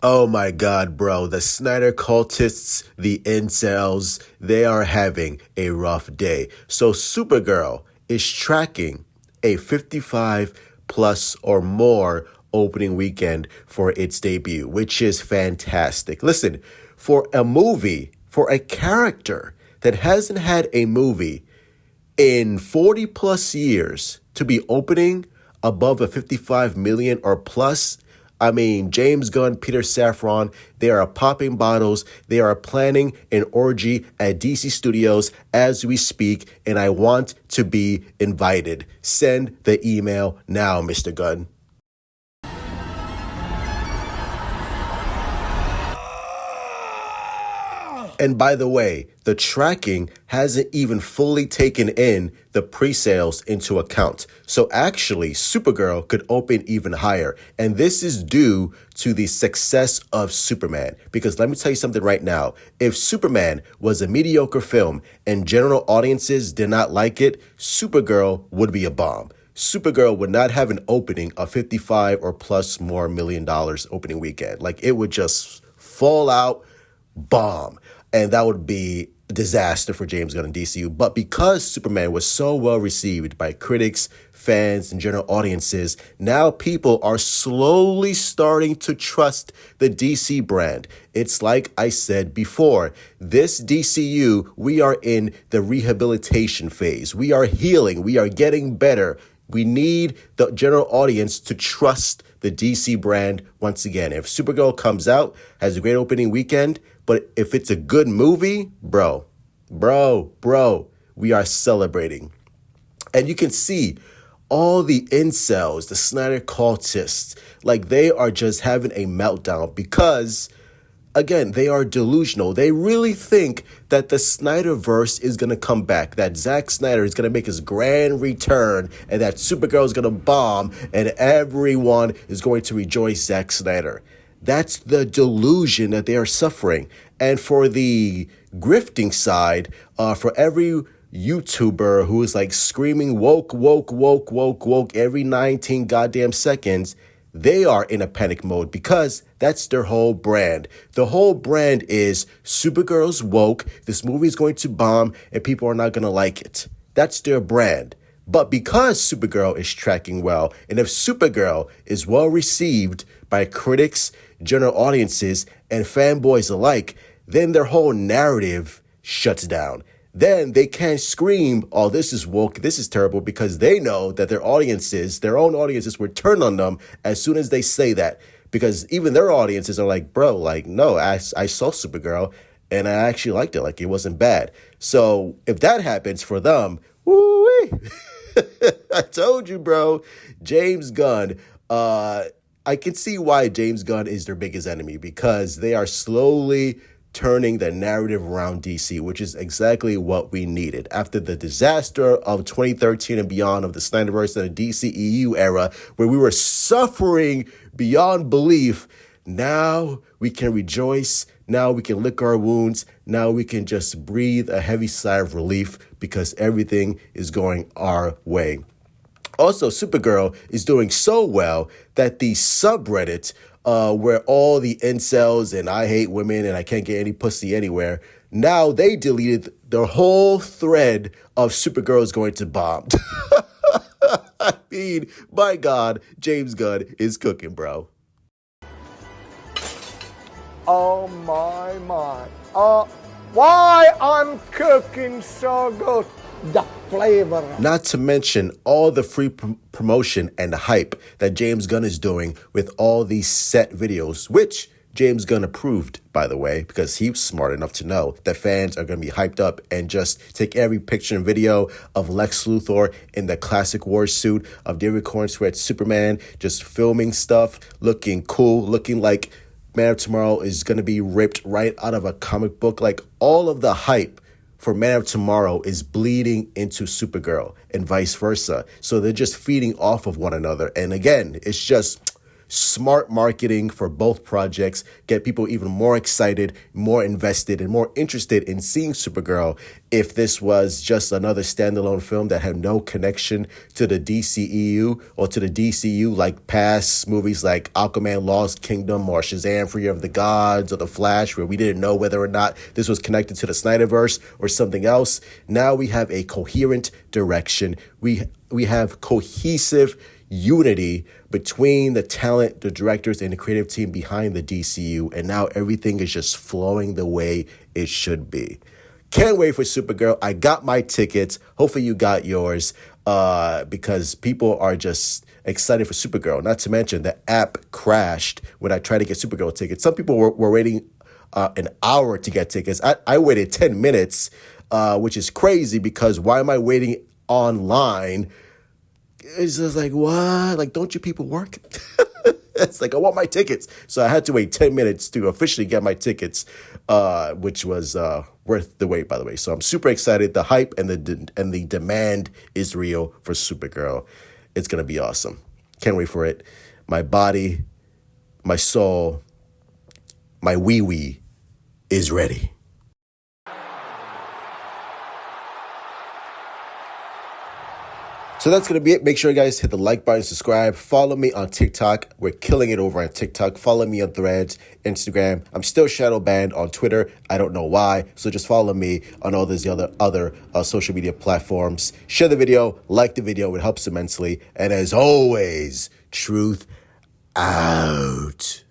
Oh my God, bro. The Snyder cultists, the incels, they are having a rough day. So Supergirl is tracking a 55 plus or more opening weekend for its debut, which is fantastic. Listen, for a movie, for a character that hasn't had a movie in 40 plus years to be opening above a 55 million or plus, I mean, James Gunn, Peter Safran, they are popping bottles. They are planning an orgy at DC Studios as we speak, and I want to be invited. Send the email now, Mr. Gunn. And by the way, the tracking hasn't even fully taken in the pre-sales into account. So actually, Supergirl could open even higher. And this is due to the success of Superman. Because let me tell you something right now. If Superman was a mediocre film and general audiences did not like it, Supergirl would be a bomb. Supergirl would not have an opening of 55 or plus more $1 million opening weekend. Like, it would just fall out bomb. And that would be a disaster for James Gunn and DCU. But because Superman was so well received by critics, fans, and general audiences, now people are slowly starting to trust the DC brand. It's like I said before, this DCU, we are in the rehabilitation phase. We are healing. We are getting better. We need the general audience to trust the DC brand once again. If Supergirl comes out, has a great opening weekend, but if it's a good movie, bro, we are celebrating. And you can see all the incels, the Snyder cultists, like they are just having a meltdown because, again, they are delusional. They really think that the Snyderverse is going to come back, that Zack Snyder is going to make his grand return, and that Supergirl is going to bomb, and everyone is going to rejoice Zack Snyder. That's the delusion that they are suffering. And for the grifting side, for every YouTuber who is like screaming woke every 19 goddamn seconds, they are in a panic mode because that's their whole brand. The whole brand is Supergirl's woke. This movie is going to bomb and people are not going to like it. That's their brand. But because Supergirl is tracking well, and if Supergirl is well received by critics, general audiences, and fanboys alike, then their whole narrative shuts down. Then they can't scream, oh, this is woke, this is terrible, because they know that their own audiences will turn on them as soon as they say that. Because even their audiences are like, bro, like, no, I saw Supergirl and I actually liked it. Like, it wasn't bad. So if that happens for them, woo-wee. I told you, bro. James Gunn, I can see why James Gunn is their biggest enemy, because they are slowly turning the narrative around DC, which is exactly what we needed. After the disaster of 2013 and beyond of the Snyderverse and the DCEU era, where we were suffering beyond belief, now we can rejoice. Now we can lick our wounds. Now we can just breathe a heavy sigh of relief because everything is going our way. Also, Supergirl is doing so well that the subreddit, where all the incels and I hate women and I can't get any pussy anywhere, now they deleted the whole thread of Supergirl is going to bomb. I mean, my God, James Gunn is cooking, bro. Oh my. Why I'm cooking so good? The flavor. Not to mention all the free promotion and hype that James Gunn is doing with all these set videos, which James Gunn approved, by the way, because he's smart enough to know that fans are going to be hyped up and just take every picture and video of Lex Luthor in the classic war suit, of David Cornsweet Superman, just filming stuff, looking cool, looking like Man of Tomorrow is going to be ripped right out of a comic book. Like, all of the hype for Man of Tomorrow is bleeding into Supergirl and vice versa. So they're just feeding off of one another. And again, it's just smart marketing for both projects, get people even more excited, more invested, and more interested in seeing Supergirl if this was just another standalone film that had no connection to the DCEU or to the DCU like past movies like Aquaman Lost Kingdom or Shazam Fury of the Gods or The Flash, where we didn't know whether or not this was connected to the Snyderverse or something else. Now we have a coherent direction. We have cohesive unity between the talent, the directors, and the creative team behind the DCU, and now everything is just flowing the way it should be. Can't wait for Supergirl. I got my tickets. Hopefully you got yours, because people are just excited for Supergirl. Not to mention the app crashed when I tried to get Supergirl tickets. Some people were waiting an hour to get tickets. I waited 10 minutes, which is crazy because why am I waiting online? It's just like, what? Like, don't you people work? It's like, I want my tickets. So I had to wait 10 minutes to officially get my tickets, which was worth the wait, by the way. So I'm super excited. The hype and the demand is real for Supergirl. It's going to be awesome. Can't wait for it. My body, my soul, my wee-wee is ready. So that's going to be it. Make sure you guys hit the like button, subscribe, follow me on TikTok. We're killing it over on TikTok. Follow me on Threads, Instagram. I'm still shadow banned on Twitter. I don't know why. So just follow me on all these other social media platforms. Share the video, like the video. It helps immensely. And as always, truth out.